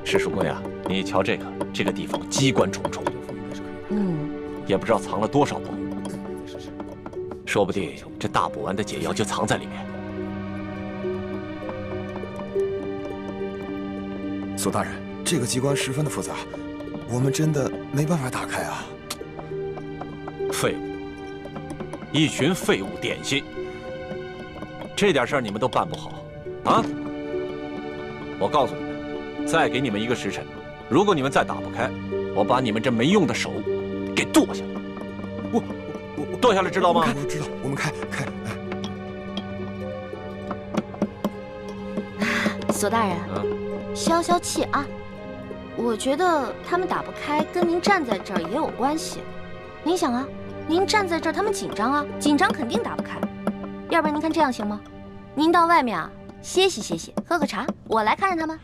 师叔姑娘，你瞧这个地方机关重重，也不知道藏了多少宝物，说不定这大补丸的解药就藏在里面。索大人，这个机关十分的复杂，我们真的没办法打开啊！废物，一群废物点心，这点事儿你们都办不好啊！我告诉你们，再给你们一个时辰，如果你们再打不开，我把你们这没用的手给剁下来。我剁下来知道吗？我知道，我们开。索大人，消消气啊！我觉得他们打不开，跟您站在这儿也有关系。您想啊，您站在这儿，他们紧张啊，紧张肯定打不开。要不然您看这样行吗？您到外面啊歇息，喝个茶，我来看着他们。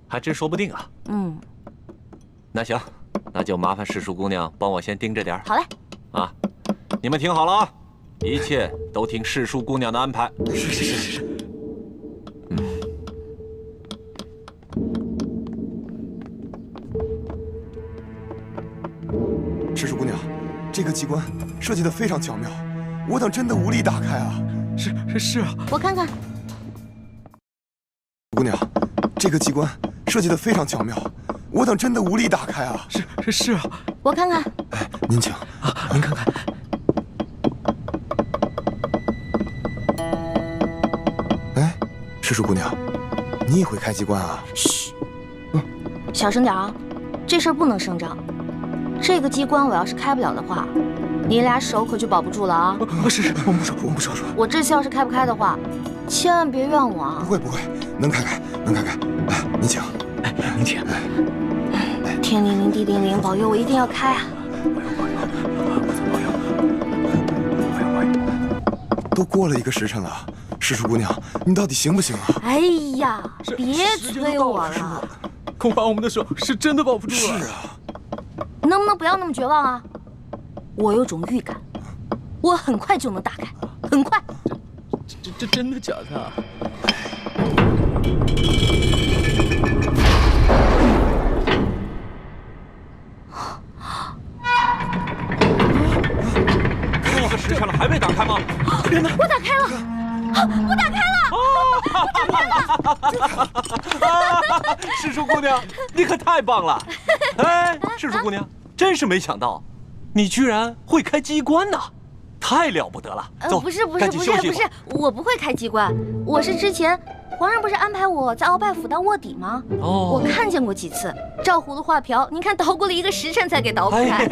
还真说不定啊。那行，那就麻烦师叔姑娘帮我先盯着点儿。好嘞。啊，你们听好了啊，一切都听师叔姑娘的安排。是。师叔姑娘，这个机关设计得非常巧妙，我等真的无力打开啊！是啊，我看看。姑娘，这个机关设计得非常巧妙，我等真的无力打开啊！是啊，我看看。哎，您请啊，您看看。哎，师叔姑娘，你也会开机关啊？嘘，小声点啊，这事儿不能声张。这个机关我要是开不了的话，你俩手可就保不住了啊！是，我们不说。我这次要是开不开的话，千万别怨我啊！不会，能开。哎，您请。哎，您请。天灵灵，地灵灵，保佑我一定要开啊！保佑。都过了1个时辰了，师叔姑娘，你到底行不行啊？哎呀，别催我了，恐怕我们的手是真的保不住了。是啊。能不能不要那么绝望啊？我有种预感，我很快就能打开，很快。这真的假的啊？多个时辰了还没打开吗？天哪！我打开了！我打开了！师叔姑娘，你可太棒了！哎，师叔姑娘，真是没想到，你居然会开机关呐，太了不得了！走，不是，我不会开机关，我是之前皇上不是安排我在鳌拜府当卧底吗？我看见过几次，照葫芦画瓢，您看捣鼓了1个时辰才给捣鼓开。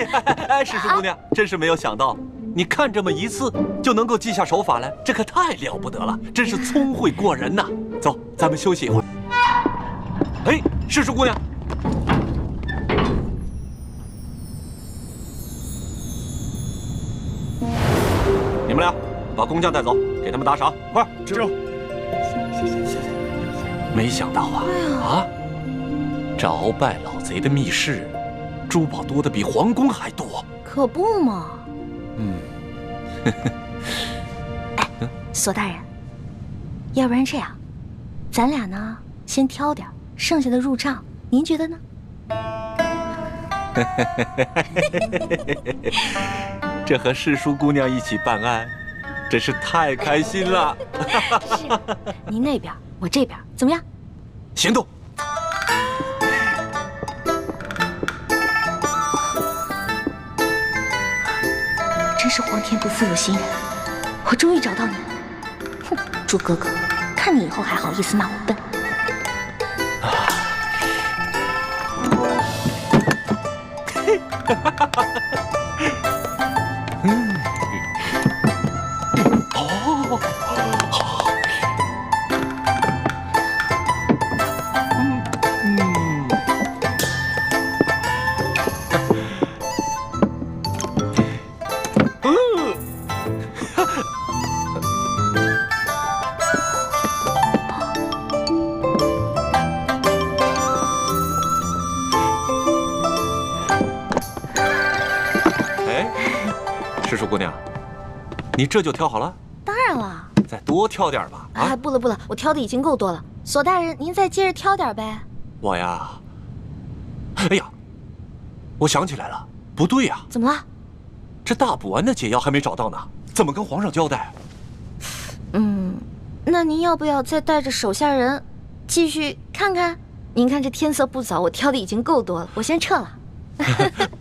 哎，师叔姑娘，真是没有想到，你看这么一次就能够记下手法来，这可太了不得了，真是聪慧过人呐！走，咱们休息一会儿。哎，师叔姑娘。你们俩把工匠带走，给他们打赏，快！知道。谢。没想到啊，这鳌拜老贼的密室，珠宝多得比皇宫还多。可不嘛。哎，索大人，要不然这样，咱俩呢先挑点，剩下的入账，您觉得呢？这和师叔姑娘一起办案，真是太开心了。是，您那边，我这边，怎么样？行动！真是皇天不负有心人，我终于找到你了。哼，猪哥哥，看你以后还好意思骂我笨。师叔姑娘，你这就挑好了？当然了，再多挑点吧。哎，不了，我挑的已经够多了。索大人，您再接着挑点呗。我呀，哎呀，我想起来了，不对呀，怎么了？这大补丸的解药还没找到呢，怎么跟皇上交代？那您要不要再带着手下人继续看看？您看这天色不早，我挑的已经够多了，我先撤了。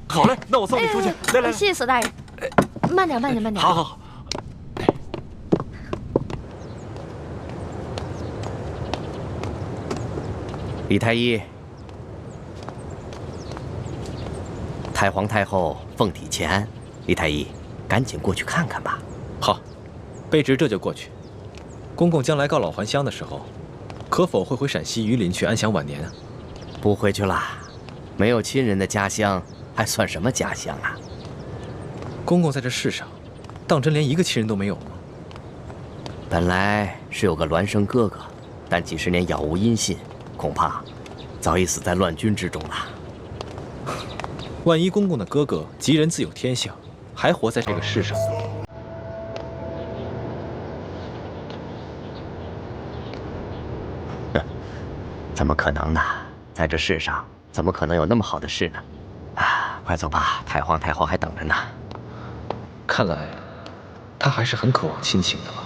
好嘞，那我送你出去。来，谢谢索大人。慢点，慢点，慢点。好。李太医，太皇太后凤体前安，李太医，赶紧过去看看吧。好，卑职这就过去。公公将来告老还乡的时候，可否会回陕西榆林去安享晚年啊？不回去啦，没有亲人的家乡还算什么家乡啊？公公在这世上，当真连一个亲人都没有吗？本来是有个孪生哥哥，但几十年杳无音信，恐怕早已死在乱军之中了。万一公公的哥哥吉人自有天相，还活在这个世上，怎么可能呢？在这世上，怎么可能有那么好的事呢？啊，快走吧，太皇太后还等着呢。看来他还是很渴望亲情的吧。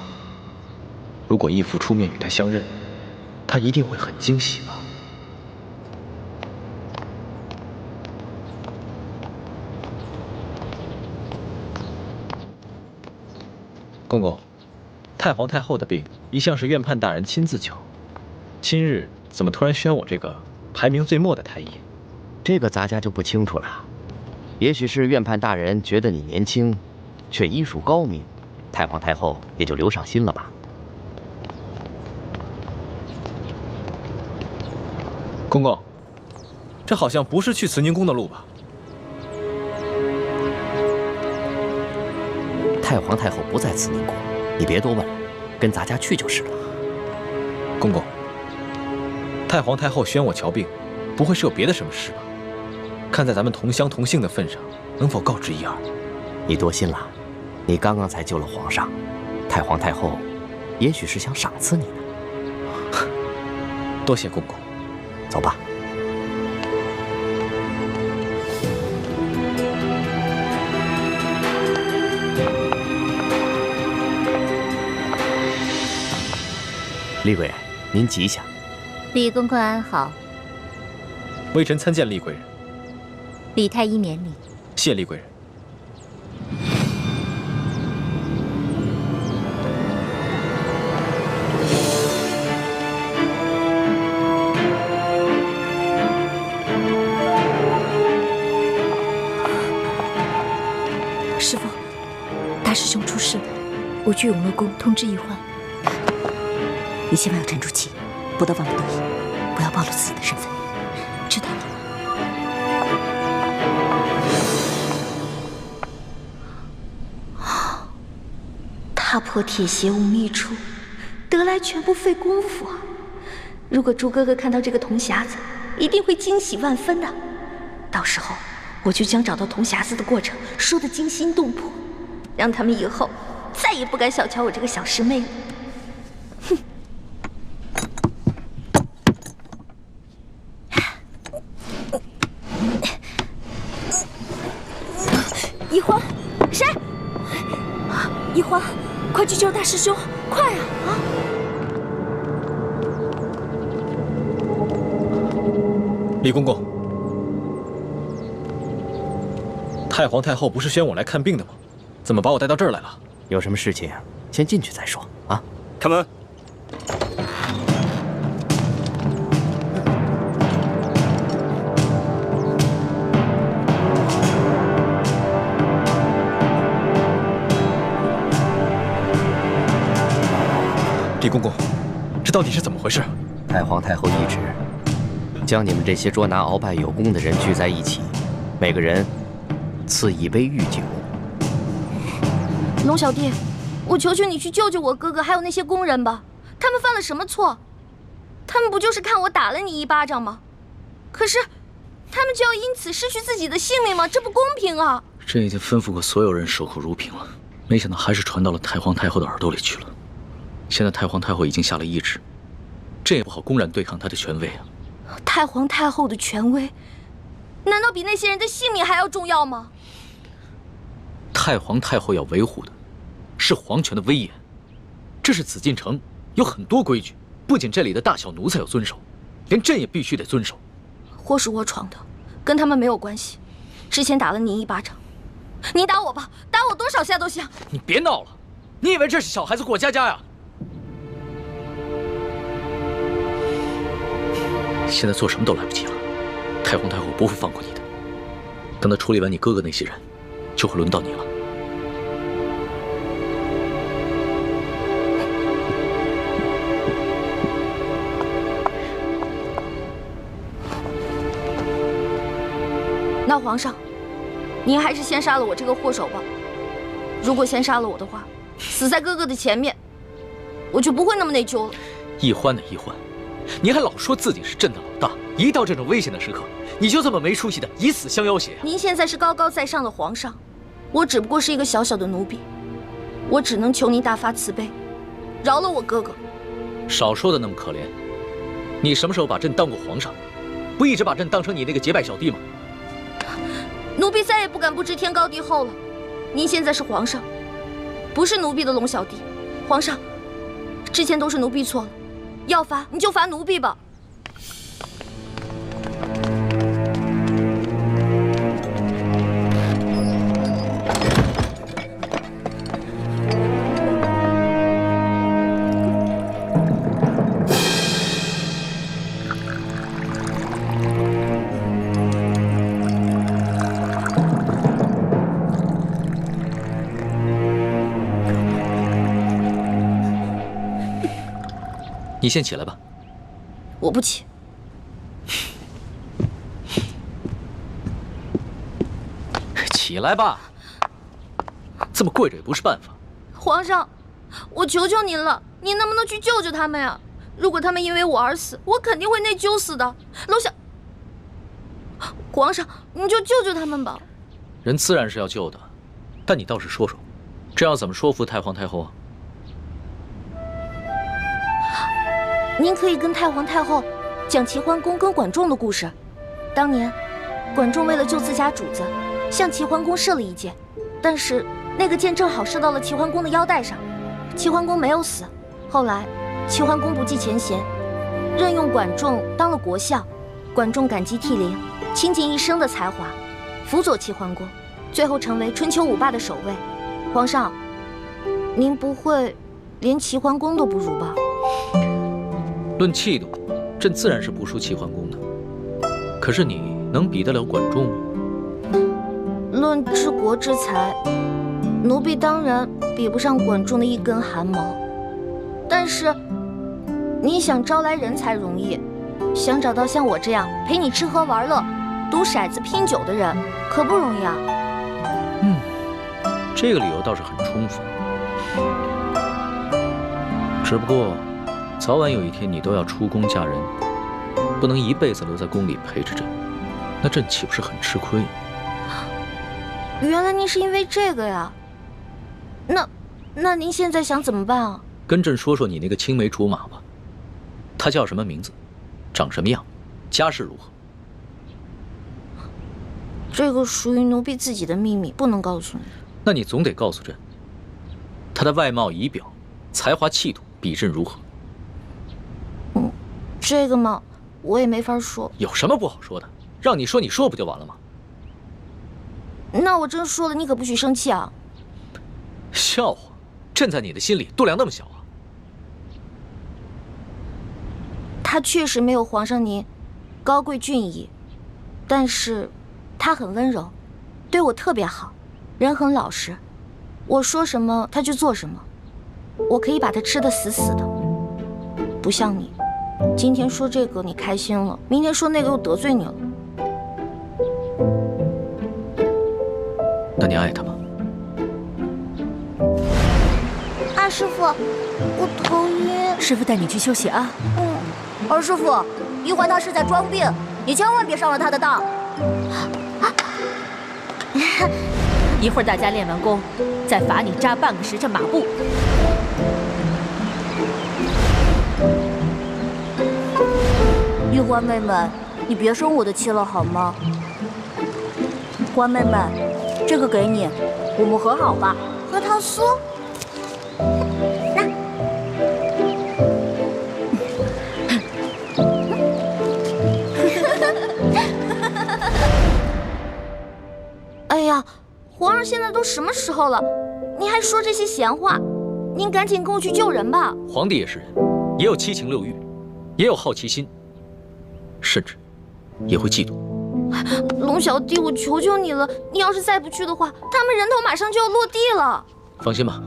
如果义父出面与他相认，他一定会很惊喜吧。公公，太皇太后的病一向是院判大人亲自救，今日怎么突然选我这个排名最末的太医？这个咱家就不清楚了。也许是院判大人觉得你年轻，却医术高明，太皇太后也就留上心了吧。公公，这好像不是去慈宁宫的路吧？太皇太后不在慈宁宫，你别多问了，跟咱家去就是了。公公，太皇太后宣我瞧病，不会是有别的什么事吧？看在咱们同乡同姓的份上，能否告知一二？你多心了，你刚刚才救了皇上，太皇太后也许是想赏赐你呢。多谢公公。走吧。厉贵人，您吉祥。李公公安好。微臣参见厉贵人。李太医免礼。谢厉贵人。师父，大师兄出事了，我去永乐宫通知医患。你千万要沉住气，不到万不得已，不要暴露自己的身份，知道了吗？踏破铁鞋无觅处，得来全不费工夫啊！如果朱哥哥看到这个铜匣子，一定会惊喜万分的。到时候我就将找到铜匣子的过程说得惊心动魄，让他们以后再也不敢小瞧我这个小师妹了。哼！一欢，谁？一欢，快去救大师兄，快啊！啊！李公公，太皇太后不是宣我来看病的吗？怎么把我带到这儿来了？有什么事情先进去再说啊！开门。李公公，这到底是怎么回事？太皇太后懿旨，将你们这些捉拿鳌拜有功的人聚在一起，每个人赐一杯御酒。龙小弟，我求求你去救救我哥哥，还有那些工人吧。他们犯了什么错？他们不就是看我打了你一巴掌吗？可是，他们就要因此失去自己的性命吗？这不公平啊！朕已经吩咐过所有人守口如瓶了，没想到还是传到了太皇太后的耳朵里去了。现在太皇太后已经下了懿旨，朕也不好公然对抗她的权威啊。太皇太后的权威，难道比那些人的性命还要重要吗？太皇太后要维护的是皇权的威严，这是紫禁城，有很多规矩，不仅这里的大小奴才要遵守，连朕也必须得遵守。祸是我闯的，跟他们没有关系。之前打了你一巴掌，你打我吧，打我多少下都行。你别闹了，你以为这是小孩子过家家呀？现在做什么都来不及了，太皇太后不会放过你的。等他处理完你哥哥那些人，就会轮到你了。那皇上，您还是先杀了我这个祸首吧。如果先杀了我的话，死在哥哥的前面，我就不会那么内疚了。奕欢的奕欢，你还老说自己是朕的老大，一到这种危险的时刻，你就这么没出息的以死相要挟啊！您现在是高高在上的皇上，我只不过是一个小小的奴婢，我只能求您大发慈悲，饶了我哥哥。少说的那么可怜，你什么时候把朕当过皇上？不一直把朕当成你那个结拜小弟吗？奴婢再也不敢不知天高地厚了。您现在是皇上，不是奴婢的龙小弟。皇上，之前都是奴婢错了，要罚你就罚奴婢吧。你先起来吧。我不起。起来吧，这么跪着也不是办法。皇上，我求求您了，您能不能去救救他们呀？如果他们因为我而死，我肯定会内疚死的。楼下，皇上，你就救救他们吧。人自然是要救的，但你倒是说说，这要怎么说服太皇太后啊？您可以跟太皇太后讲齐桓公跟管仲的故事。当年，管仲为了救自家主子，向齐桓公射了一箭，但是那个箭正好射到了齐桓公的腰带上，齐桓公没有死。后来，齐桓公不计前嫌，任用管仲当了国相。管仲感激涕零，倾尽一生的才华，辅佐齐桓公，最后成为春秋五霸的首位。皇上，您不会连齐桓公都不如吧？论气度，朕自然是不输齐桓公的。可是你能比得了管仲吗？论治国之才，奴婢当然比不上管仲的一根汗毛。但是，你想招来人才容易，想找到像我这样陪你吃喝玩乐、赌骰子拼酒的人，可不容易啊。这个理由倒是很充分。只不过，早晚有一天你都要出宫嫁人，不能一辈子留在宫里陪着朕，那朕岂不是很吃亏？原来您是因为这个呀？那您现在想怎么办啊？跟朕说说你那个青梅竹马吧，他叫什么名字，长什么样，家世如何？这个属于奴婢自己的秘密，不能告诉你。那你总得告诉朕，他的外貌仪表、才华气度比朕如何？这个嘛，我也没法说。有什么不好说的？让你说，你说不就完了吗？那我真说了，你可不许生气啊！笑话，朕在你的心里度量那么小啊？他确实没有皇上您高贵俊逸，但是他很温柔，对我特别好，人很老实。我说什么他就做什么，我可以把他吃得死死的。不像你，今天说这个你开心了，明天说那个又得罪你了。那你爱他吗？二师傅，我头晕。师傅带你去休息啊。二师傅，一环他是在装病，你千万别上了他的当。一会儿大家练完功，再罚你扎半个时辰马步。玉欢妹妹，你别生我的气了好吗？欢妹妹，这个给你，我们和好吧。核桃酥。那。哎呀，皇上现在都什么时候了，您还说这些闲话？您赶紧跟我去救人吧。皇帝也是人，也有七情六欲，也有好奇心，甚至也会嫉妒。龙小弟，我求求你了，你要是再不去的话，他们人头马上就要落地了。放心吧，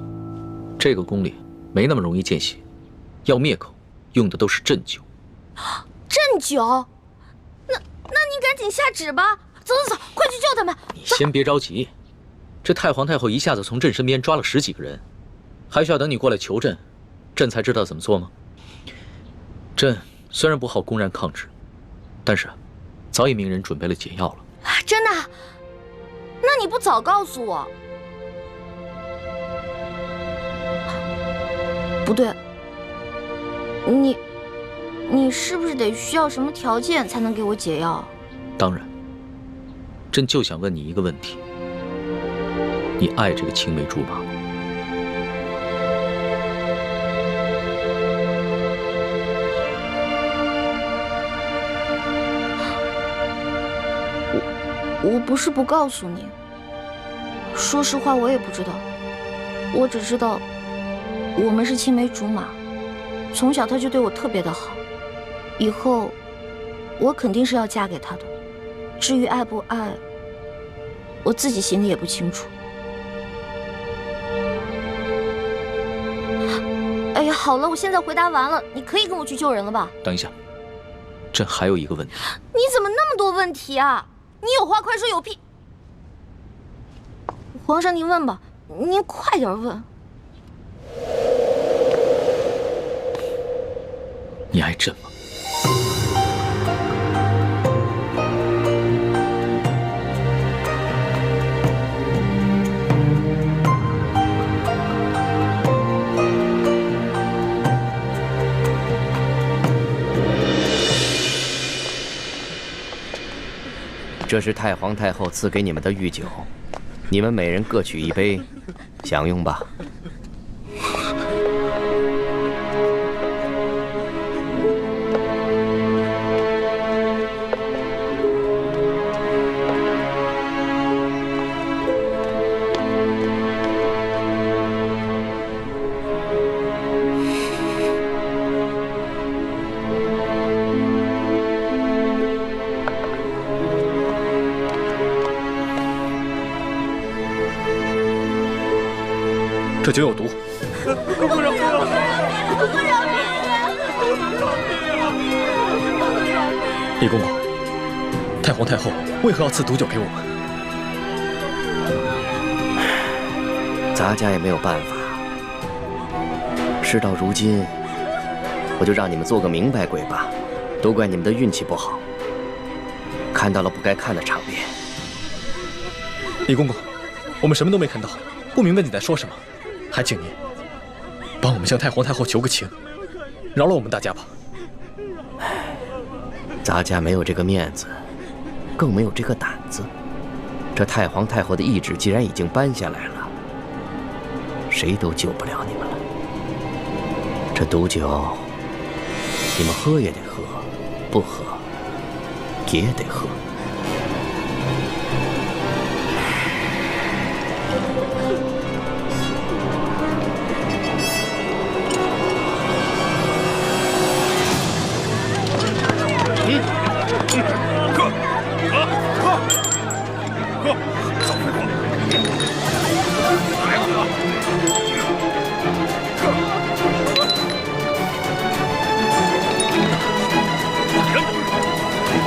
这个宫里没那么容易见血，要灭口用的都是鸩酒。鸩酒？那你赶紧下旨吧。走，快去救他们！你先别着急，这太皇太后一下子从朕身边抓了10几个人，还需要等你过来求朕，朕才知道怎么做吗？朕虽然不好公然抗旨，但是早已命人准备了解药了。真的？那你不早告诉我？不对，你是不是得需要什么条件才能给我解药？当然。朕就想问你一个问题：你爱这个青梅竹马吗？我不是不告诉你，说实话我也不知道，我只知道我们是青梅竹马，从小他就对我特别的好，以后我肯定是要嫁给他的。至于爱不爱，我自己心里也不清楚。哎呀，好了，我现在回答完了，你可以跟我去救人了吧？等一下，朕还有一个问题。你怎么那么多问题啊？你有话快说，有屁！皇上您问吧，您快点问。你爱朕吗？这是太皇太后赐给你们的御酒，你们每人各取一杯，享用吧。这酒有毒。李公公，太皇太后为何要赐毒酒给我们？咱家也没有办法。事到如今，我就让你们做个明白鬼吧。都怪你们的运气不好，看到了不该看的场面。李公公，我们什么都没看到，不明白你在说什么。还请您帮我们向太皇太后求个情，饶了我们大家吧。咱家没有这个面子，更没有这个胆子。这太皇太后的懿旨既然已经颁下来了，谁都救不了你们了。这毒酒，你们喝也得喝，不喝也得喝。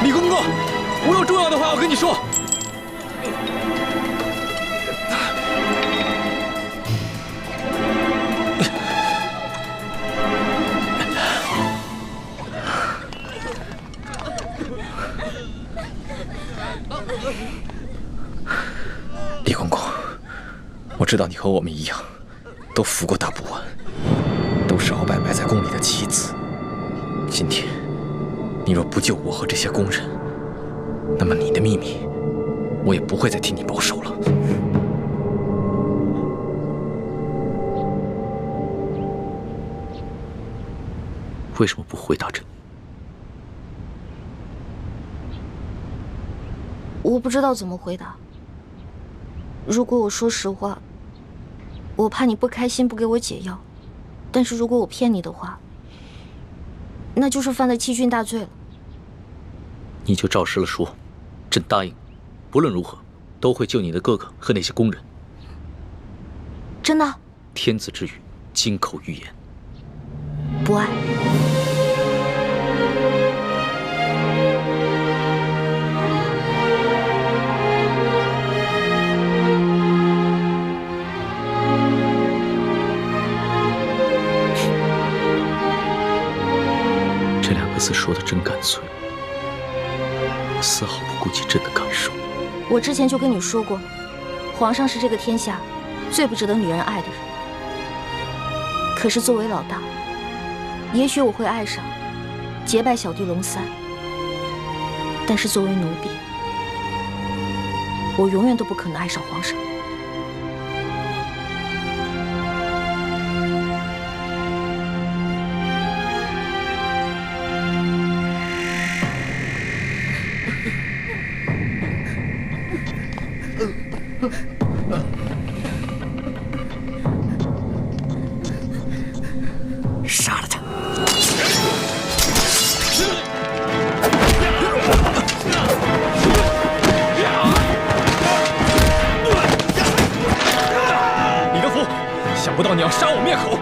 李公公，我有重要的话要跟你说。李公公，我知道你和我们一样，都服过大补丸，都是鳌拜埋在宫里的棋子。今天，你若不救我和这些工人，那么你的秘密，我也不会再替你保守了。为什么不回答朕？我不知道怎么回答。如果我说实话，我怕你不开心，不给我解药；但是如果我骗你的话，那就是犯了欺君大罪了。你就照实了说，朕答应，不论如何都会救你的哥哥和那些工人。真的？天子之语，金口玉言。不爱。这两个字说的真干脆，丝毫不顾及朕的感受。我之前就跟你说过，皇上是这个天下最不值得女人爱的人。可是作为老大，也许我会爱上结拜小弟龙三，但是作为奴婢，我永远都不可能爱上皇上。杀了他！李德福，想不到你要杀我灭口！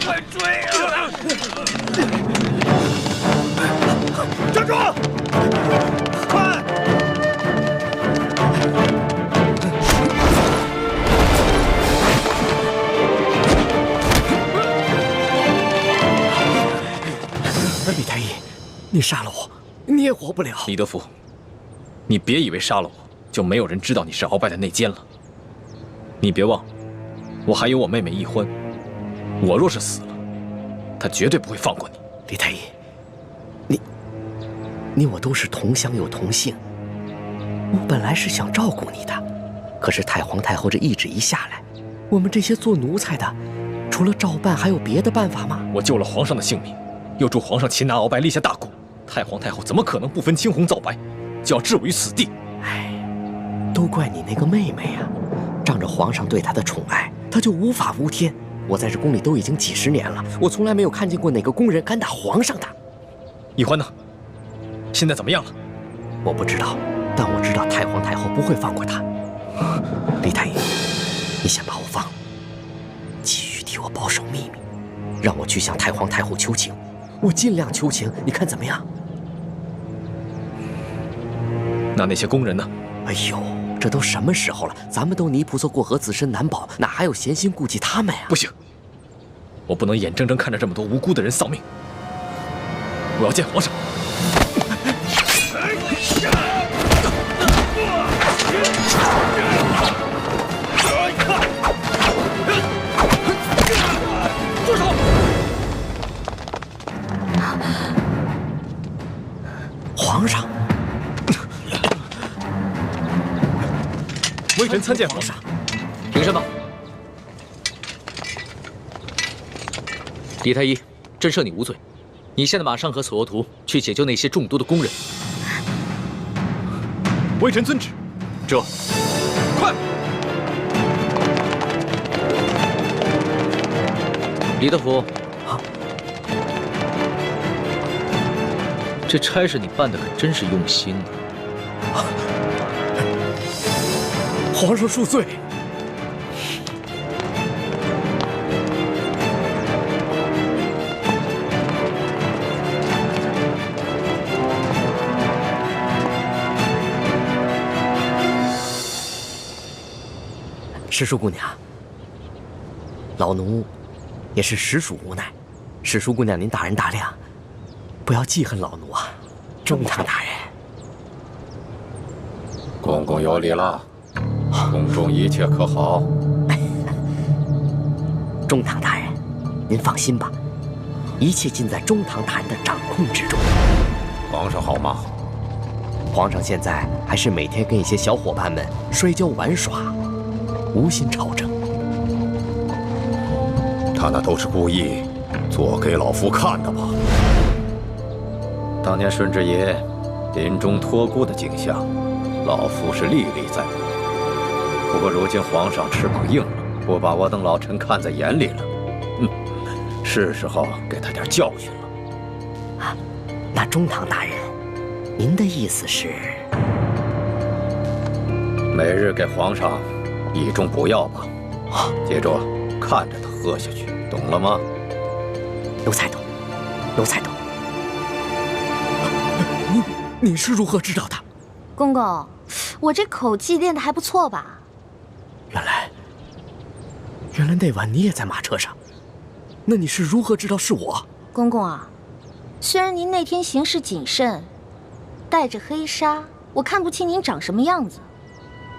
快追啊！站住！快！李太医，你杀了我，你也活不了。李德福，你别以为杀了我就没有人知道你是鳌拜的内奸了。你别忘了，我还有我妹妹易欢，我若是死了，她绝对不会放过你。李太医，你我都是同乡又同姓，我本来是想照顾你的，可是太皇太后这懿旨一下来，我们这些做奴才的，除了照办还有别的办法吗？我救了皇上的性命，又助皇上擒拿鳌拜，立下大功，太皇太后怎么可能不分青红皂白，就要置我于死地？哎，都怪你那个妹妹呀！仗着皇上对她的宠爱，她就无法无天。我在这宫里都已经几十年了，我从来没有看见过哪个宫人敢打皇上的。易欢呢？现在怎么样了？我不知道，但我知道太皇太后不会放过她。李太医，你先把我放了，继续替我保守秘密，让我去向太皇太后求情，我尽量求情，你看怎么样？那些工人呢？哎呦，这都什么时候了？咱们都泥菩萨过河，自身难保，哪还有闲心顾及他们呀？不行，我不能眼睁睁看着这么多无辜的人丧命。我要见皇上。住手！皇上，微臣参见皇上。平身吧。李太医，朕赦你无罪。你现在马上和索额图去解救那些中毒的工人。微臣遵旨。这，快！李德福，这差事你办的可真是用心啊！皇上恕罪。石叔姑娘，老奴也是实属无奈，石叔姑娘您大人大量，不要记恨老奴啊！中堂大人，公公有礼了。宫中一切可好？中堂大人，您放心吧，一切尽在中堂大人的掌控之中。皇上好吗？皇上现在还是每天跟一些小伙伴们摔跤玩耍，无心朝政。他那都是故意做给老夫看的吧？当年顺治爷临终托孤的景象，老夫是历历在目。不过如今皇上翅膀硬了，不把我等老臣看在眼里了。是时候给他点教训了。啊，那中堂大人，您的意思是？每日给皇上以重补药吧。接着看着他喝下去，懂了吗？奴才懂，奴才懂。你是如何知道的？公公，我这口技练得还不错吧？原来那晚你也在马车上，那你是如何知道是我？公公啊，虽然您那天行事谨慎，带着黑纱，我看不清您长什么样子，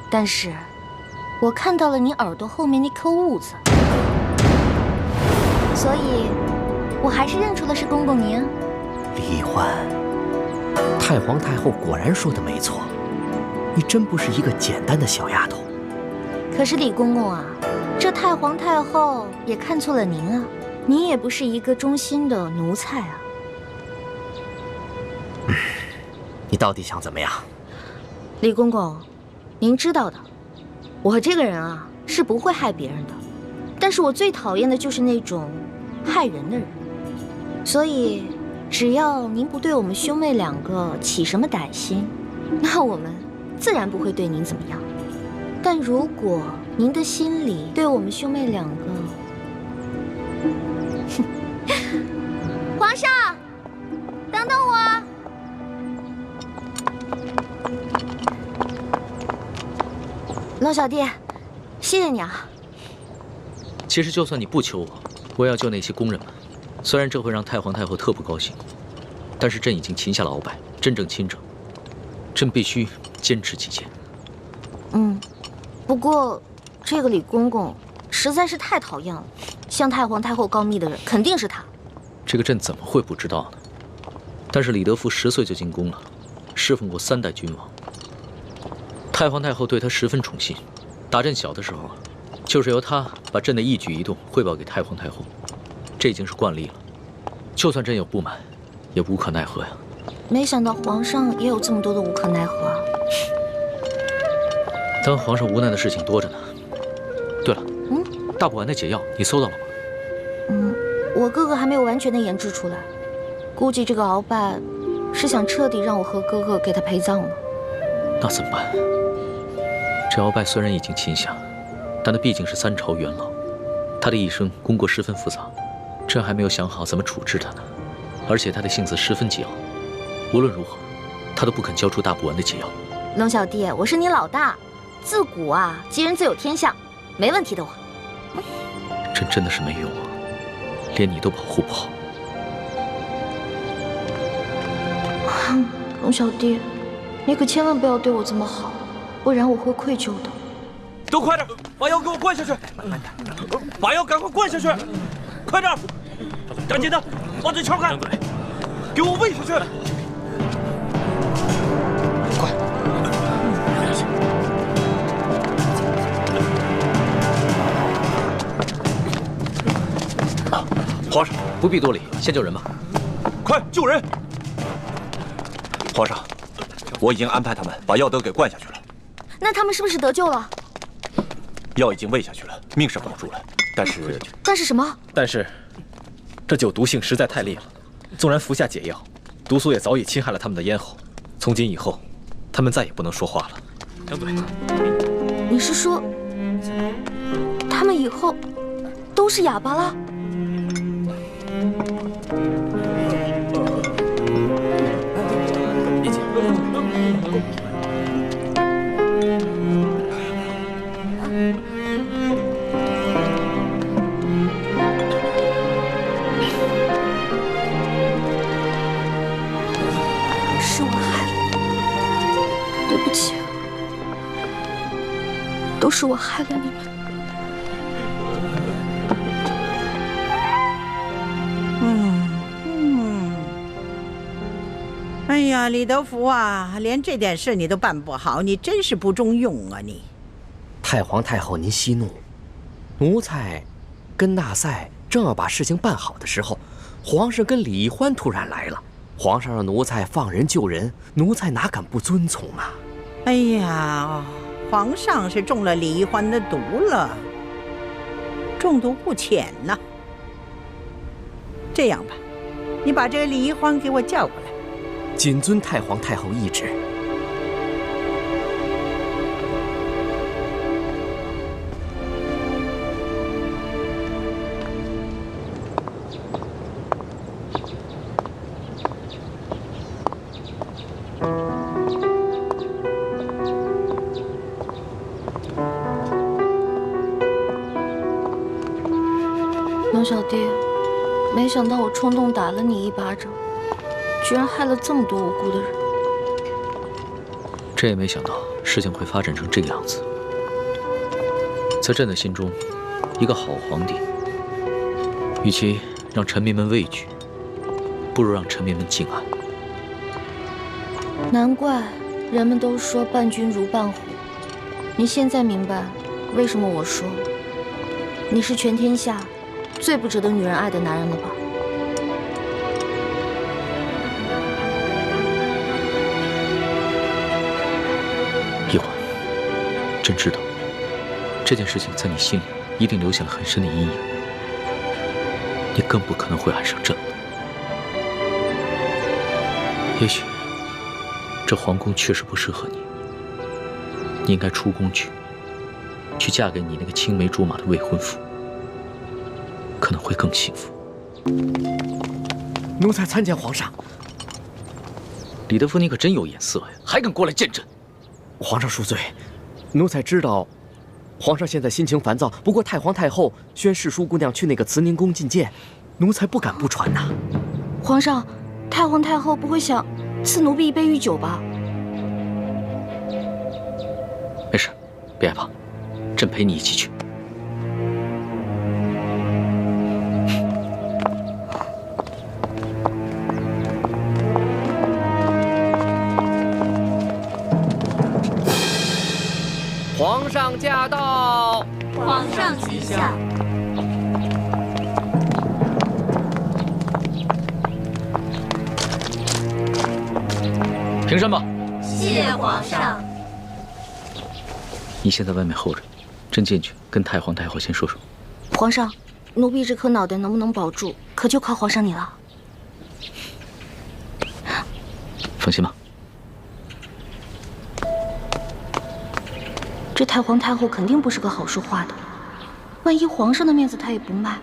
但是我看到了您耳朵后面那颗痦子，所以我还是认出了是公公您。李欢，太皇太后果然说的没错，你真不是一个简单的小丫头。可是李公公啊，这太皇太后也看错了您啊，您也不是一个忠心的奴才啊。你到底想怎么样？李公公，您知道的，我这个人啊是不会害别人的，但是我最讨厌的就是那种害人的人，所以只要您不对我们兄妹两个起什么歹心，那我们自然不会对您怎么样。但如果您的心里对我们兄妹两个，皇上，等等我。龙小弟，谢谢你啊。其实就算你不求我，我也要救那些宫人们。虽然这会让太皇太后特不高兴，但是朕已经擒下了鳌拜，真正亲政，朕必须坚持己见。不过这个李公公实在是太讨厌了，向太皇太后告密的人肯定是他。这个朕怎么会不知道呢？但是李德福10岁就进宫了，侍奉过3代君王。太皇太后对他十分宠信，打朕小的时候，就是由他把朕的一举一动汇报给太皇太后，这已经是惯例了。就算朕有不满，也无可奈何呀。没想到皇上也有这么多的无可奈何啊。当皇上无奈的事情多着呢。对了，大补丸的解药你搜到了吗？我哥哥还没有完全的研制出来，估计这个鳌拜是想彻底让我和哥哥给他陪葬了。那怎么办？这鳌拜虽然已经擒下，但他毕竟是3朝元老，他的一生功过十分复杂，朕还没有想好怎么处置他呢。而且他的性子十分桀骜，无论如何，他都不肯交出大补丸的解药。龙小弟，我是你老大，自古啊，吉人自有天相，没问题的我。朕真的是没用啊，连你都保护不好。龙小弟，你可千万不要对我这么好，不然我会愧疚的。都快点，把药给我灌下去！把药赶快灌下去！快点，赶紧的，往这敲开，给我喂下去！快！皇上不必多礼，先救人吧。快救人！皇上，我已经安排他们把药都给灌下去了。那他们是不是得救了？药已经喂下去了，命是保住了，但是什么？但是，这酒毒性实在太烈了，纵然服下解药，毒素也早已侵害了他们的咽喉。从今以后，他们再也不能说话了。张嘴。你是说，他们以后都是哑巴了？一起。是我害了你，对不起。是我害了你们。哎呀，李德福啊，连这点事你都办不好，你真是不中用啊你！太皇太后，您息怒。奴才跟纳赛正要把事情办好的时候，皇上跟李欢突然来了。皇上让奴才放人救人，奴才哪敢不遵从啊？哎呀，皇上是中了李欢的毒了，中毒不浅呐。这样吧，你把这个李欢给我叫过来。谨遵太皇太后懿旨。龙小弟，没想到我冲动打了你一巴掌，居然害了这么多无辜的人。朕也没想到事情会发展成这个样子。在朕的心中，一个好皇帝，与其让臣民们畏惧，不如让臣民们敬爱。难怪人们都说伴君如伴虎。你现在明白为什么我说你是全天下最不值得女人爱的男人了吧？一环，朕知道这件事情在你心里一定留下了很深的阴影，你更不可能会爱上朕了。也许这皇宫确实不适合你，你应该出宫去嫁给你那个青梅竹马的未婚夫，可能会更幸福。奴才参见皇上。李德福，你可真有眼色呀，还敢过来见朕！皇上恕罪，奴才知道，皇上现在心情烦躁。不过太皇太后宣世淑姑娘去那个慈宁宫觐见，奴才不敢不传呐。皇上，太皇太后不会想赐奴婢一杯御酒吧？没事，别害怕，朕陪你一起去。皇上驾到！皇上吉祥！平身吧。谢皇上。你先在外面候着，朕进去跟太皇太后先说说。皇上，奴婢这颗脑袋能不能保住，可就靠皇上你了。放心吧。这太皇太后肯定不是个好说话的，万一皇上的面子她也不卖，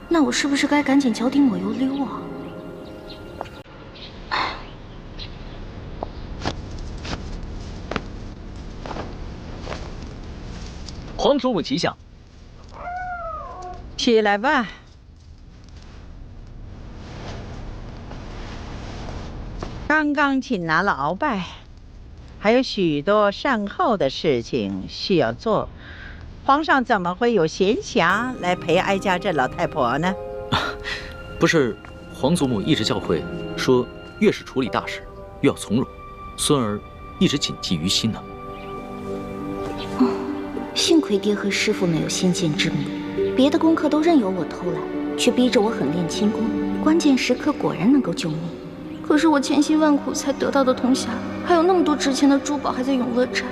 那我是不是该赶紧脚底抹油溜啊？皇祖母吉祥。起来吧。刚刚擒拿了鳌拜，还有许多善后的事情需要做。皇上怎么会有闲暇来陪哀家这老太婆呢？不是，皇祖母一直教诲说，越是处理大事，越要从容。孙儿一直谨记于心呢。幸亏爹和师傅没有先见之明，别的功课都任由我偷懒，却逼着我狠练轻功，关键时刻果然能够救命。可是我千辛万苦才得到的铜匣，还有那么多值钱的珠宝还在永乐斋，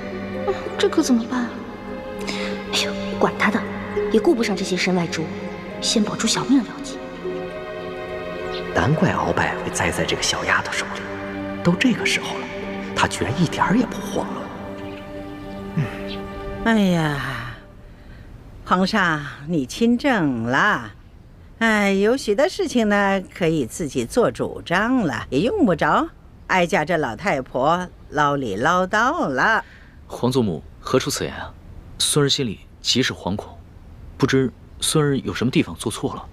这可怎么办啊？哎呦，管他的，也顾不上这些身外之物，先保住小命要紧。难怪鳌拜会栽在这个小丫头手里，都这个时候了，她居然一点儿也不慌乱。哎呀，皇上，你亲政了，有许多事情呢可以自己做主张了，也用不着哀家这老太婆唠里唠叨了。皇祖母何出此言啊？孙儿心里极是惶恐，不知孙儿有什么地方做错了，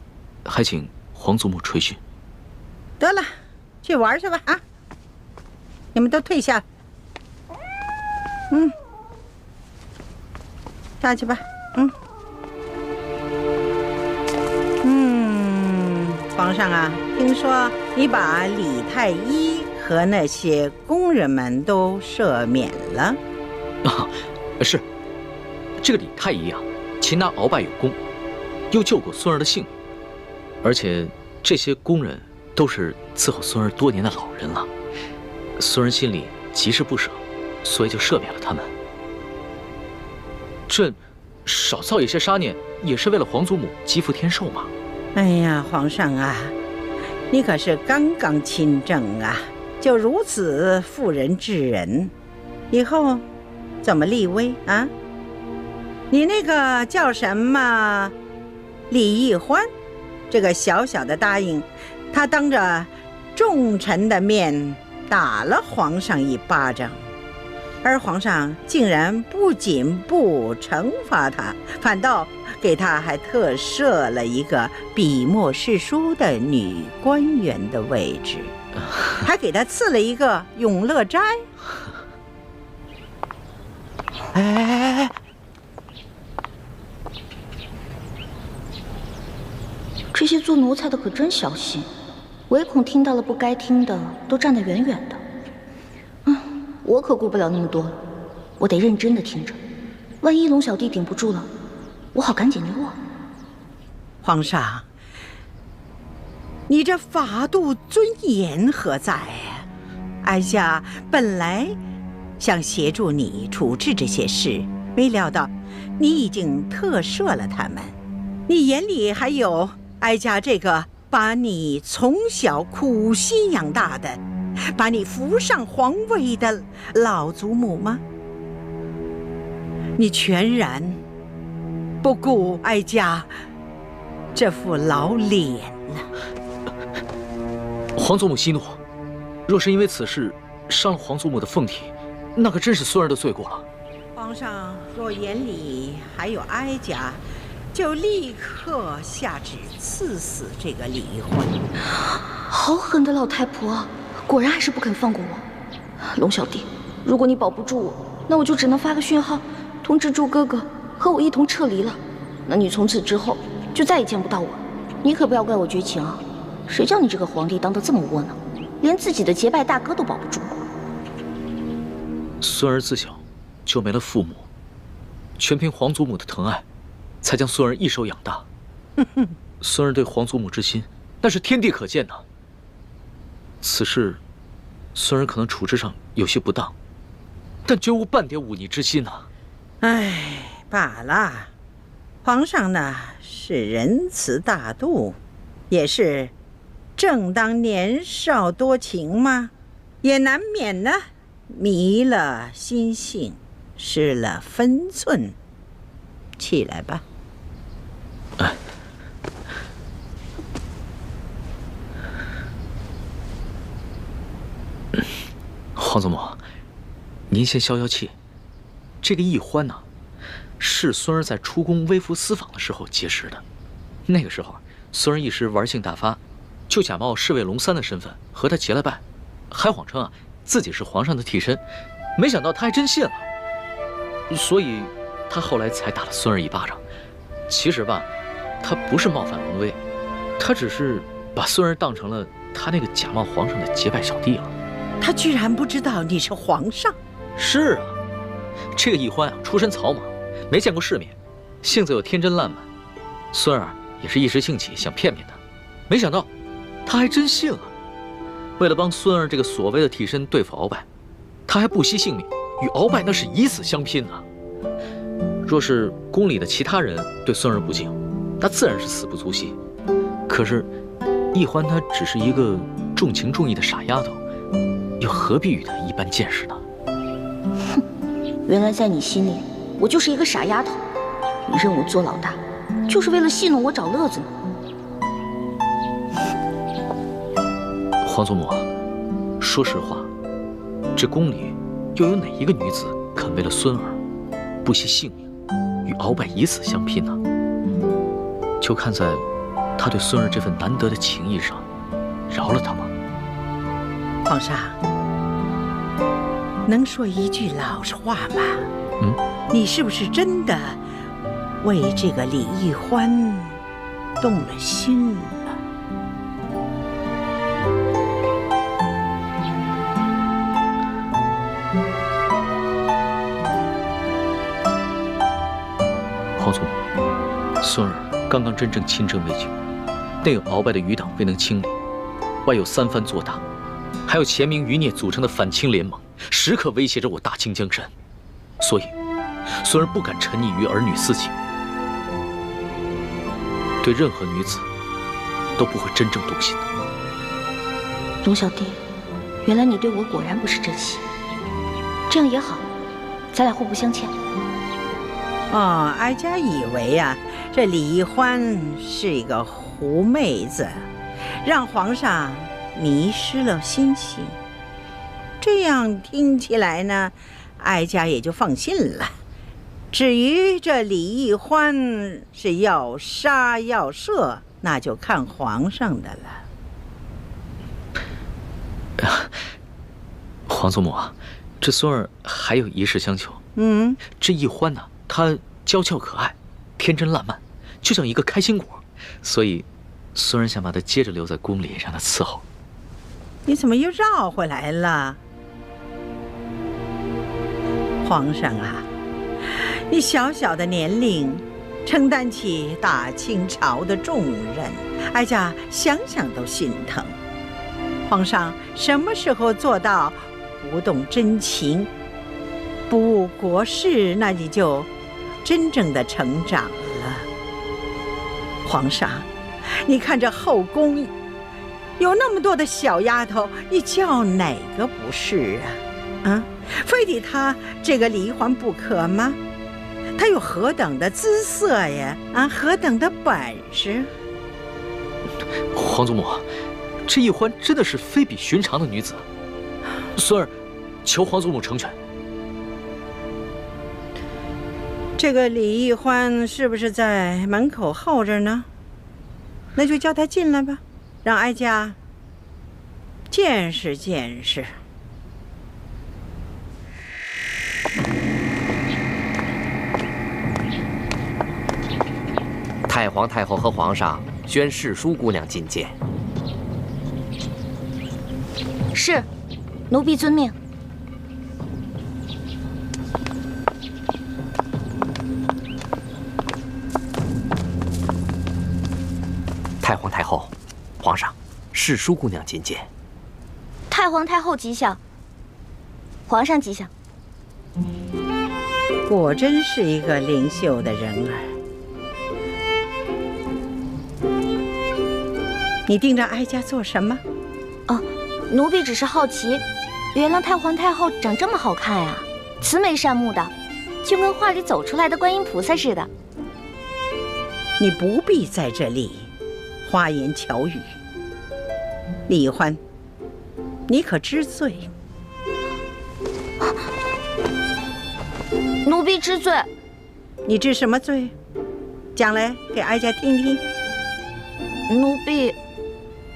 还请皇祖母垂训。得了，去玩去吧啊！你们都退下。下去吧。皇上啊，听说你把李太医和那些工人们都赦免了。是，这个李太医啊，擒拿鳌拜有功，又救过孙儿的性命，而且这些工人都是伺候孙儿多年的老人了。孙儿心里极是不舍，所以就赦免了他们。朕少造一些杀念，也是为了皇祖母积福天寿嘛。哎呀，皇上啊，你可是刚刚亲政啊，就如此妇人之仁，以后怎么立威啊？你那个叫什么李义欢，这个小小的答应，他当着众臣的面打了皇上一巴掌，而皇上竟然不仅不惩罚他，反倒给他还特设了一个笔墨诗书的女官员的位置，还给他赐了一个永乐斋。哎，这些做奴才的可真小心，唯恐听到了不该听的，都站得远远的。我可顾不了那么多了，我得认真的听着，万一龙小弟顶不住了，我好赶紧溜啊！皇上，你这法度尊严何在呀？哀家本来想协助你处置这些事，没料到你已经特赦了他们。你眼里还有哀家这个把你从小苦心养大的，把你扶上皇位的老祖母吗？你全然不顾哀家这副老脸了。皇祖母息怒，若是因为此事伤了皇祖母的凤体，那可真是孙儿的罪过了。皇上若眼里还有哀家，就立刻下旨赐死这个李欢。好狠的老太婆，果然还是不肯放过我。龙小弟，如果你保不住我，那我就只能发个讯号，通知祝哥哥和我一同撤离了。那你从此之后就再也见不到我。你可不要怪我绝情啊！谁叫你这个皇帝当得这么窝囊，连自己的结拜大哥都保不住。孙儿自小就没了父母，全凭皇祖母的疼爱，才将孙儿一手养大。孙儿对皇祖母之心，那是天地可见的。此事，孙儿可能处置上有些不当，但绝无半点忤逆之心啊！唉，罢了。皇上呢是仁慈大度，也是正当年少多情嘛，也难免呢迷了心性，失了分寸。起来吧。皇祖母，您先消消气。这个易欢呢，是孙儿在出宫微服私访的时候结识的。那个时候，孙儿一时玩性大发，就假冒侍卫龙三的身份和他结了拜，还谎称自己是皇上的替身。没想到他还真信了，所以他后来才打了孙儿一巴掌。其实吧，他不是冒犯龙威，他只是把孙儿当成了他那个假冒皇上的结拜小弟了。他居然不知道你是皇上？是啊，这个易欢出身草莽，没见过世面，性子又天真烂漫。孙儿也是一时兴起想骗骗他，没想到他还真信了。为了帮孙儿这个所谓的替身对付鳌拜，他还不惜性命，与鳌拜那是以死相拼啊！若是宫里的其他人对孙儿不敬，那自然是死不足惜。可是易欢她只是一个重情重义的傻丫头，又何必与他一般见识呢？哼，原来在你心里，我就是一个傻丫头。你认我做老大，就是为了戏弄我找乐子呢。皇祖母，说实话，这宫里又有哪一个女子肯为了孙儿不惜性命，与鳌拜以死相拼呢？就看在他对孙儿这份难得的情谊上，饶了他吧。皇上，能说一句老实话吗？你是不是真的为这个李易欢动了心了。皇祖母，孙儿刚刚真正亲征未久，内有鳌拜的余党未能清理，外有三藩做大，还有前明余孽组成的反清联盟，时刻威胁着我大清江山，所以孙儿不敢沉溺于儿女私情，对任何女子都不会真正动心的。龙小弟，原来你对我果然不是真心，这样也好，咱俩互不相欠。哦，哀家以为呀，这李易欢是一个狐妹子，让皇上迷失了心性。这样听起来呢，哀家也就放心了。至于这李易欢是要杀要赦，那就看皇上的了。皇祖母啊，这孙儿还有一事相求。这易欢呢，他娇俏可爱，天真烂漫，就像一个开心果，所以孙儿想把他接着留在宫里，让他伺候。你怎么又绕回来了？皇上啊，你小小的年龄，承担起大清朝的重任，哀家想想都心疼。皇上什么时候做到不动真情，不误国事，那你就真正的成长了。皇上，你看这后宫有那么多的小丫头，你叫哪个不是啊？非得她这个李易欢不可吗？她有何等的姿色呀？何等的本事？皇祖母，这易欢真的是非比寻常的女子，孙儿求皇祖母成全。这个李易欢是不是在门口候着呢？那就叫他进来吧，让哀家见识见识。太皇太后和皇上宣世淑姑娘觐见。是，奴婢遵命。太皇太后，皇上，世淑姑娘觐见。太皇太后吉祥，皇上吉祥。果真是一个灵秀的人儿。你盯着哀家做什么？哦，奴婢只是好奇，原来太皇太后长这么好看呀，慈眉善目的，就跟画里走出来的观音菩萨似的。你不必在这里花言巧语。李易欢，你可知罪？奴婢知罪。你知什么罪？讲来给哀家听听。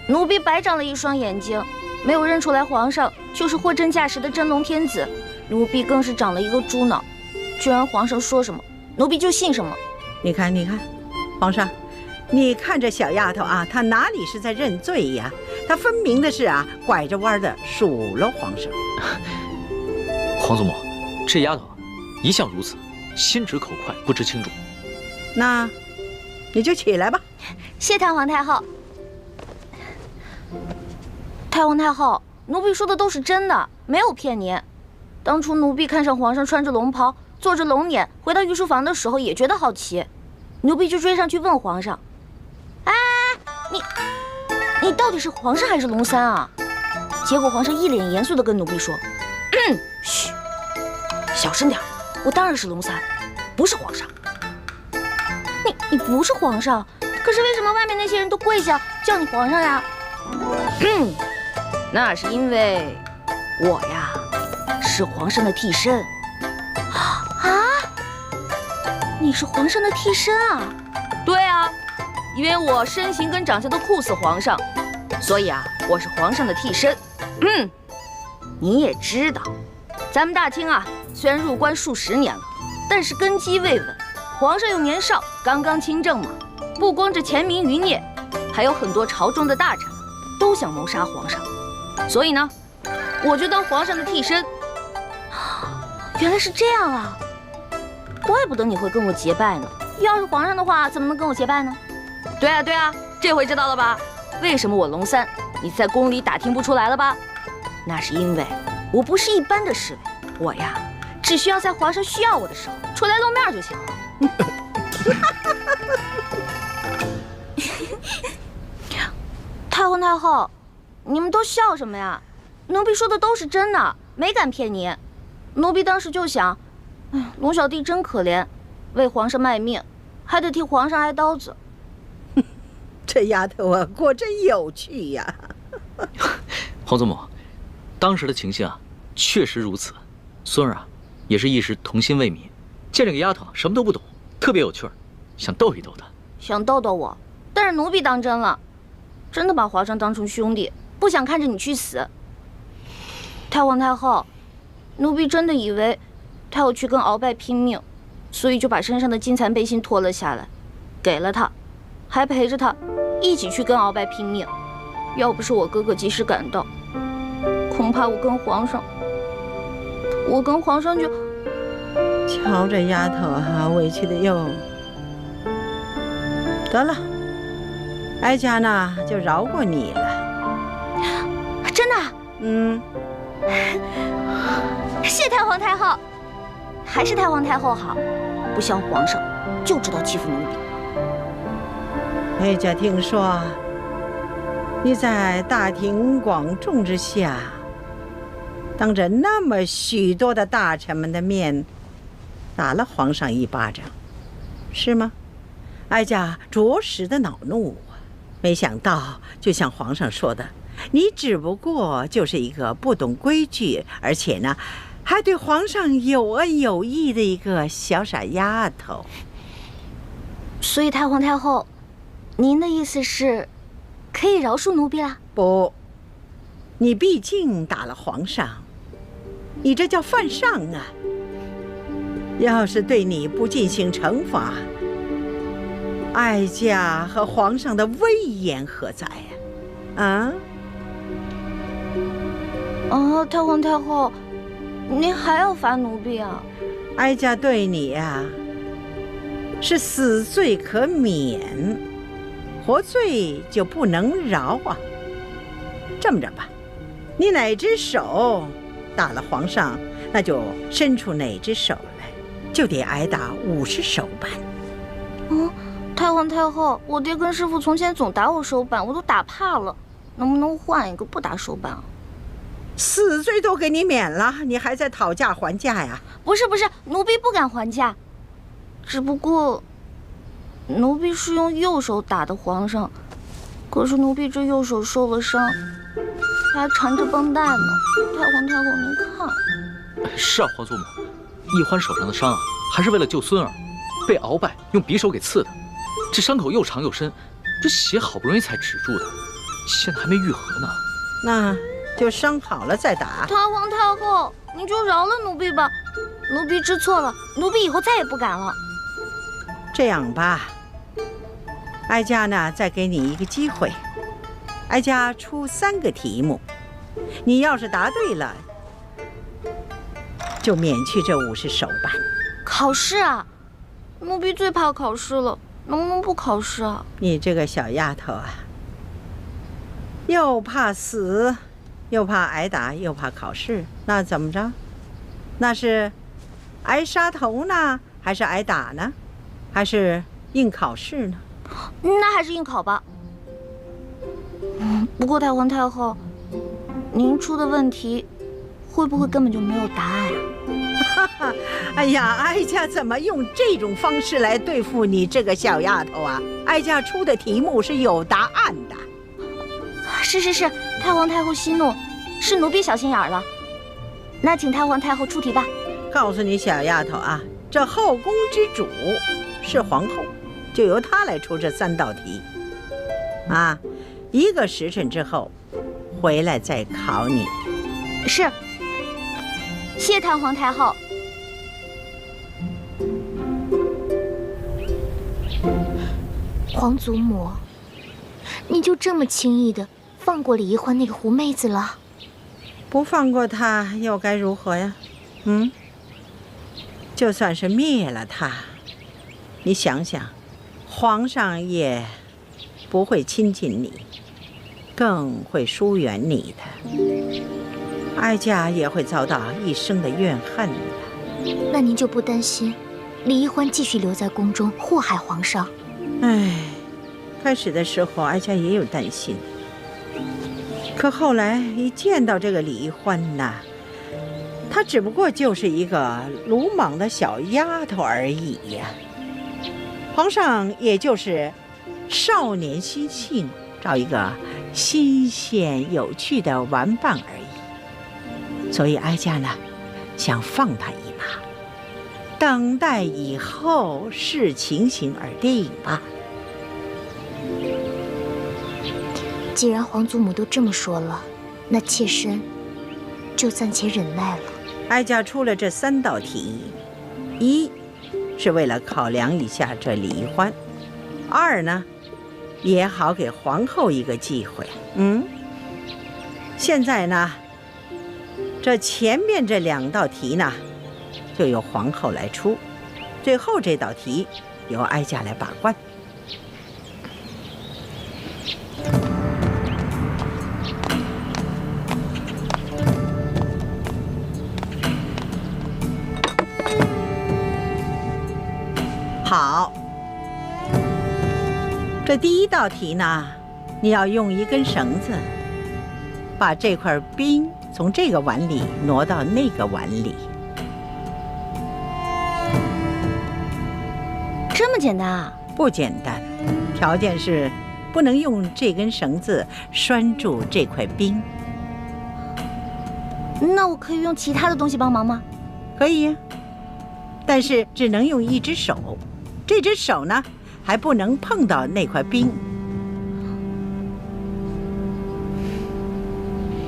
奴婢白长了一双眼睛，没有认出来皇上就是货真价实的真龙天子。奴婢更是长了一个猪脑，居然皇上说什么，奴婢就信什么。你看，皇上，你看这小丫头啊，她哪里是在认罪呀？她分明的是拐着弯的数落皇上。皇祖母，这丫头一向如此，心直口快，不知轻重。那你就起来吧。谢太皇太后。太皇太后，奴婢说的都是真的，没有骗您。当初奴婢看上皇上穿着龙袍，坐着龙辇，回到御书房的时候也觉得好奇，奴婢就追上去问皇上：“哎，你到底是皇上还是龙三啊？”结果皇上一脸严肃地跟奴婢说：“嘘，小声点，我当然是龙三，不是皇上。”你不是皇上，可是为什么外面那些人都跪下叫你皇上呀？那是因为我呀是皇上的替身。你是皇上的替身啊？对啊，因为我身形跟长相都酷似皇上，所以我是皇上的替身。你也知道，咱们大清虽然入关数十年了，但是根基未稳，皇上又年少，刚刚亲政嘛，不光这前明余孽，还有很多朝中的大臣都想谋杀皇上，所以呢，我就当皇上的替身。原来是这样啊，怪不得你会跟我结拜呢。要是皇上的话，怎么能跟我结拜呢？对啊对啊，这回知道了吧？为什么我龙三你在宫里打听不出来了吧？那是因为我不是一般的侍卫，我呀，只需要在皇上需要我的时候出来露面就行了。太皇太后，你们都笑什么呀？奴婢说的都是真的，没敢骗你。奴婢当时就想，龙小弟真可怜，为皇上卖命，还得替皇上挨刀子。这丫头啊，果真有趣呀！皇祖母，当时的情形啊，确实如此。孙儿啊，也是一时童心未泯，见这个丫头什么都不懂，特别有趣儿，想逗一逗她。想逗逗我，但是奴婢当真了，真的把皇上当成兄弟，不想看着你去死。太皇太后，奴婢真的以为他要去跟鳌拜拼命，所以就把身上的金蚕背心脱了下来，给了他，还陪着他一起去跟鳌拜拼命。要不是我哥哥及时赶到，恐怕我跟皇上就……瞧这丫头啊，委屈的哟。得了，哀家呢就饶过你了。真的？嗯。谢太皇太后，还是太皇太后好，不像皇上，就知道欺负奴婢。哀家听说你在大庭广众之下，当着那么许多的大臣们的面，打了皇上一巴掌，是吗？哀家着实的恼怒啊！没想到，就像皇上说的，你只不过就是一个不懂规矩，而且呢，还对皇上有恩有义的一个小傻丫头。所以太皇太后，您的意思是，可以饶恕奴婢啦？不，你毕竟打了皇上，你这叫犯上啊！要是对你不进行惩罚，哀家和皇上的威严何在呀？太皇太后，您还要罚奴婢啊？哀家对你呀，是死罪可免，活罪就不能饶啊。这么着吧，你哪只手打了皇上，那就伸出哪只手来，就得挨打50手板。太皇太后，我爹跟师傅从前总打我手板，我都打怕了，能不能换一个不打手板啊？死罪都给你免了，你还在讨价还价呀？不是，奴婢不敢还价，只不过奴婢是用右手打的皇上，可是奴婢这右手受了伤，还缠着绷带呢。太皇太后，您看。是啊，皇祖母，奕欢手上的伤啊，还是为了救孙儿，被鳌拜用匕首给刺的，这伤口又长又深，这血好不容易才止住的，现在还没愈合呢。那就伤好了再打。太皇太后，您就饶了奴婢吧，奴婢知错了，奴婢以后再也不敢了。这样吧，哀家呢再给你一个机会，哀家出3个题目，你要是答对了，就免去这50手板。考试啊？奴婢最怕考试了，能不能不考试啊？你这个小丫头啊，又怕死，又怕挨打，又怕考试，那怎么着？那是挨杀头呢，还是挨打呢？还是硬考试呢？那还是硬考吧。不过太皇太后，您出的问题会不会根本就没有答案啊？哎呀，哀家怎么用这种方式来对付你这个小丫头啊？哀家出的题目是有答案的。是，太皇太后息怒，是奴婢小心眼了。那请太皇太后出题吧。告诉你小丫头啊，这后宫之主是皇后，就由她来出这3道题。1个时辰之后回来再考你。是，谢太皇太后。皇祖母，你就这么轻易的放过李易欢那个狐妹子了？不放过她又该如何呀？就算是灭了她，你想想，皇上也不会亲近你，更会疏远你的。哀家也会遭到一生的怨恨的。那您就不担心李易欢继续留在宫中祸害皇上？开始的时候哀家也有担心，可后来一见到这个李易欢呐，她只不过就是一个鲁莽的小丫头而已呀。皇上也就是少年心性，找一个新鲜有趣的玩伴而已。所以哀家呢，想放他一马，等待以后视情形而定吧。既然皇祖母都这么说了，那妾身就暂且忍耐了。哀家出了这3道题，一是为了考量一下这李易欢，二呢，也好给皇后一个机会。现在呢，这前面这2道题呢，就由皇后来出，最后这道题由哀家来把关。好，这第1道题呢，你要用一根绳子，把这块冰从这个碗里挪到那个碗里。这么简单啊？不简单，条件是不能用这根绳子拴住这块冰。那我可以用其他的东西帮忙吗？可以呀，但是只能用一只手，这只手呢还不能碰到那块冰。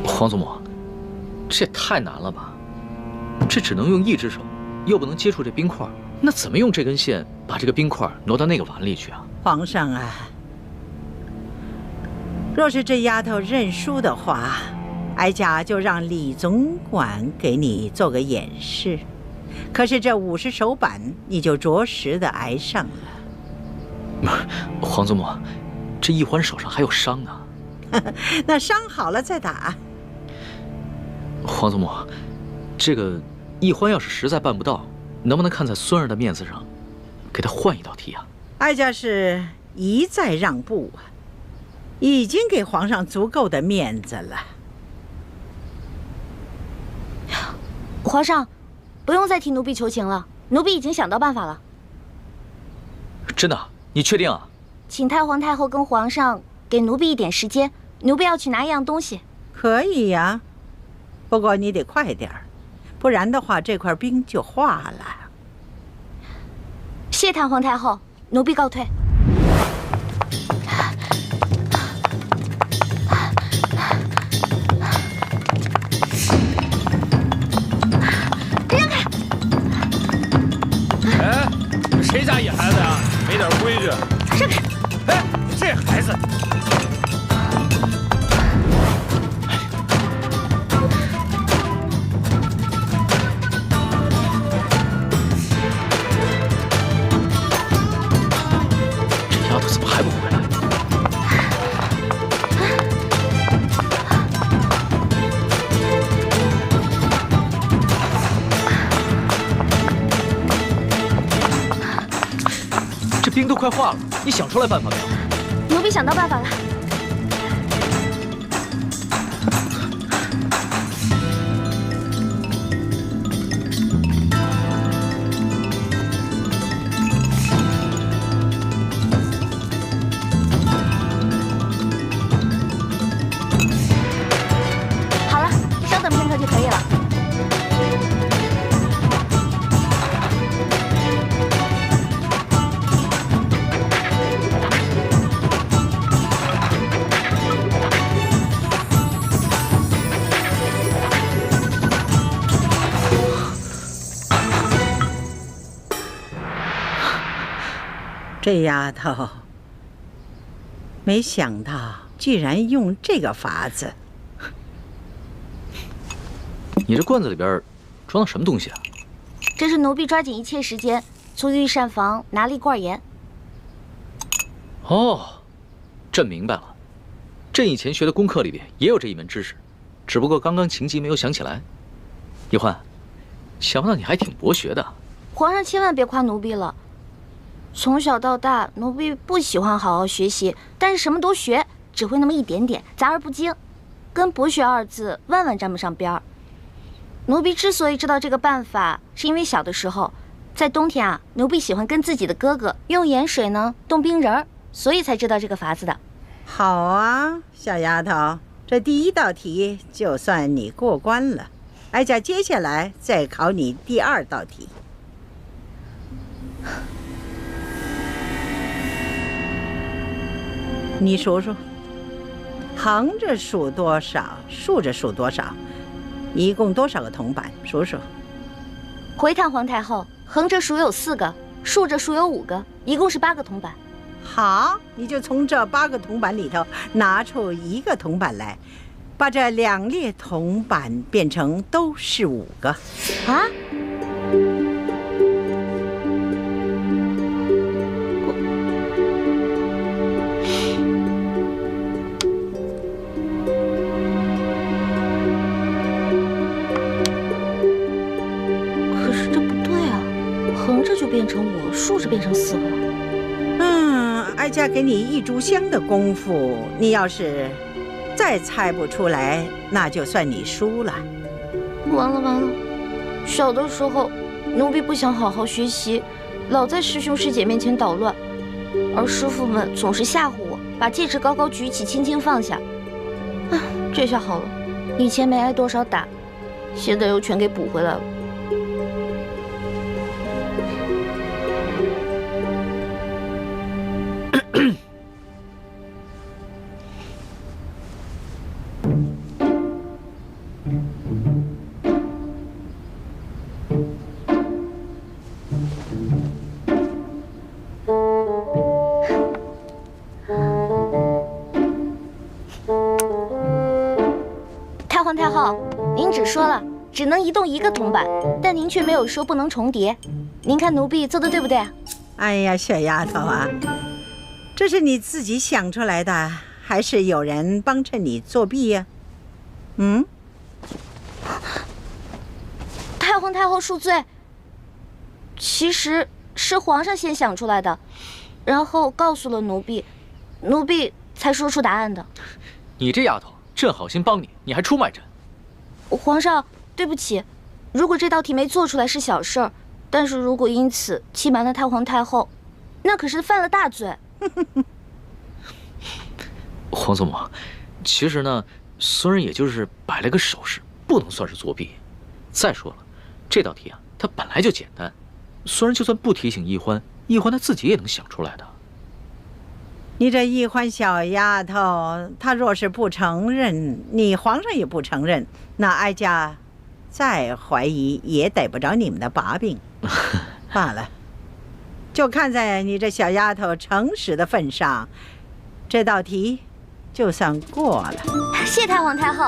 皇祖母，这也太难了吧？这只能用一只手，又不能接触这冰块，那怎么用这根线把这个冰块挪到那个碗里去啊？皇上啊，若是这丫头认输的话，哀家就让李总管给你做个演示。可是这50手板，你就着实的挨上了。皇祖母，这易欢手上还有伤呢。那伤好了再打。皇祖母，这个易欢要是实在办不到，能不能看在孙儿的面子上，给他换一道题啊？哀家是一再让步啊，已经给皇上足够的面子了。皇上，不用再替奴婢求情了，奴婢已经想到办法了。真的？你确定啊？请太皇太后跟皇上给奴婢一点时间，奴婢要去拿一样东西。可以呀，不过你得快点儿，不然的话这块冰就化了。谢太皇太后，奴婢告退。让开！哎，谁家野孩子呀？没点规矩！让开！哎，这孩子。怎么还不回来？这冰都快化了，你想出来办法没有？奴婢想到办法了。就可以了。这丫头，没想到居然用这个法子。你这罐子里边装的什么东西啊？这是奴婢抓紧一切时间从御膳房拿了一罐盐。哦，朕明白了。朕以前学的功课里边也有这一门知识，只不过刚刚情急没有想起来。易欢，想不到你还挺博学的。皇上千万别夸奴婢了。从小到大，奴婢不喜欢好好学习，但是什么都学，只会那么一点点，杂而不精，跟博学二字万万沾不上边儿。奴婢之所以知道这个办法，是因为小的时候，在冬天啊，奴婢喜欢跟自己的哥哥用盐水呢冻冰人儿，所以才知道这个法子的。好啊，小丫头，这第1道题就算你过关了。哀家接下来再考你第2道题。你数数，横着数多少，竖着数多少，一共多少个铜板？数数。回探皇太后，横着数有4个，竖着数有5个，一共是8个铜板。好，你就从这8个铜板里头拿出1个铜板来，把这2列铜板变成都是5个。啊？可是这不对啊，横着就变成5，竖着变成4个。哀家给你1炷香的功夫，你要是再猜不出来，那就算你输了。完了完了！小的时候，奴婢不想好好学习，老在师兄师姐面前捣乱，而师傅们总是吓唬我，把戒指高高举起，轻轻放下。啊，这下好了，以前没挨多少打，现在又全给补回来了。太后，您只说了只能移动1个铜板，但您却没有说不能重叠。您看奴婢做的对不对？哎呀，小丫头啊，这是你自己想出来的，还是有人帮衬你作弊呀？太皇太后恕罪，其实是皇上先想出来的，然后告诉了奴婢，奴婢才说出答案的。你这丫头，朕好心帮你，你还出卖朕。皇上，对不起，如果这道题没做出来是小事儿，但是如果因此欺瞒了太皇太后，那可是犯了大罪。皇祖母，其实呢，孙人也就是摆了个手势，不能算是作弊。再说了，这道题啊，它本来就简单，孙人就算不提醒易欢，易欢他自己也能想出来的。你这易欢小丫头，她若是不承认，你皇上也不承认，那哀家再怀疑也逮不着你们的把柄。罢了，就看在你这小丫头诚实的份上，这道题就算过了。谢太皇太后。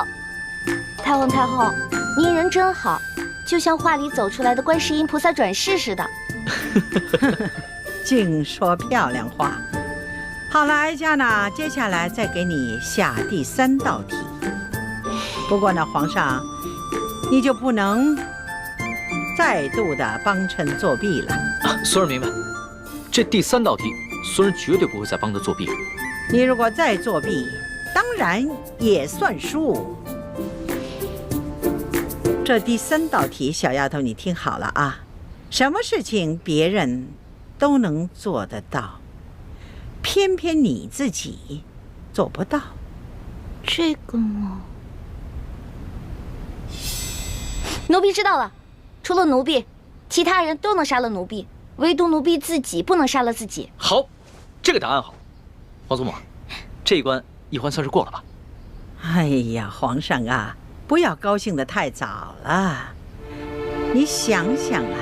太皇太后，您人真好，就像画里走出来的观世音菩萨转世似的。净说漂亮话。好了，哀家呢，接下来再给你下第3道题。不过呢，皇上，你就不能再度的帮衬作弊了。孙儿明白，这第3道题，孙儿绝对不会再帮他作弊。你如果再作弊，当然也算输。这第3道题，小丫头，你听好了啊，什么事情别人都能做得到，偏偏你自己做不到。这个嘛，奴婢知道了。除了奴婢，其他人都能杀了奴婢，唯独奴婢自己不能杀了自己。好，这个答案好。皇祖母，这一关易欢算是过了吧？哎呀，皇上啊，不要高兴得太早了。你想想啊，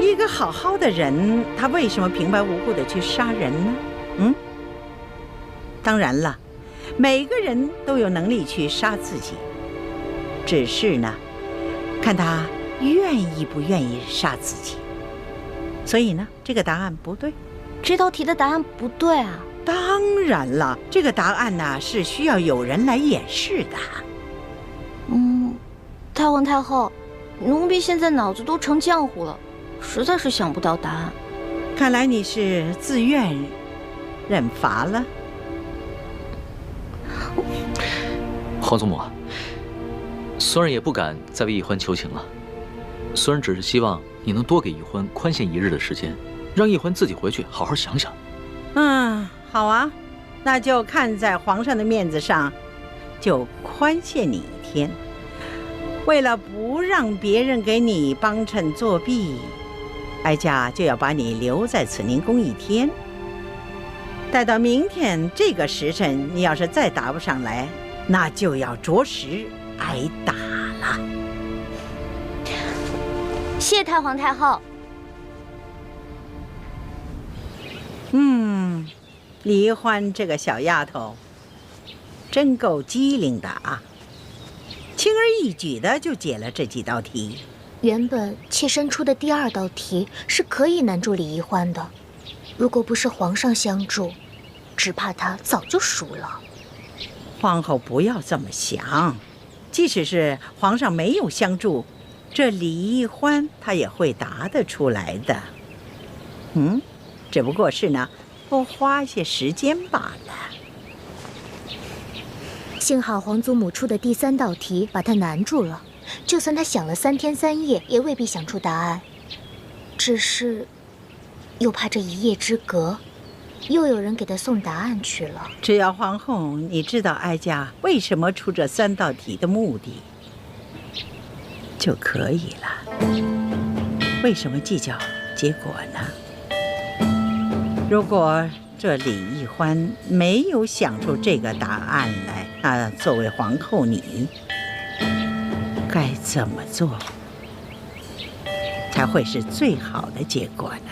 一个好好的人，他为什么平白无故的去杀人呢？当然了，每个人都有能力去杀自己，只是呢，看他愿意不愿意杀自己。所以呢，这个答案不对。这道题的答案不对啊？当然了，这个答案呢是需要有人来演示的。太皇太后，奴婢现在脑子都成浆糊了，实在是想不到答案。看来你是自愿认罚了。皇祖母，孙儿也不敢再为奕欢求情了。孙儿只是希望你能多给奕欢宽限1日的时间，让奕欢自己回去好好想想。好啊，那就看在皇上的面子上，就宽限你1天。为了不让别人给你帮衬作弊，哀家就要把你留在慈宁宫1天。待到明天这个时辰，你要是再答不上来，那就要着实挨打了。谢太皇太后。李欢这个小丫头，真够机灵的啊！轻而易举的就解了这几道题。原本妾身出的第2道题是可以难住李奕欢的，如果不是皇上相助，只怕他早就输了。皇后不要这么想，即使是皇上没有相助，这李奕欢他也会答得出来的。只不过是呢，多花些时间罢了。幸好皇祖母出的第3道题把他难住了，就算他想了3天3夜，也未必想出答案。只是，又怕这一夜之隔，又有人给他送答案去了。只要皇后你知道哀家为什么出这3道题的目的，就可以了。为什么计较结果呢？如果这李奕欢没有想出这个答案来，那作为皇后你该怎么做才会是最好的结果呢？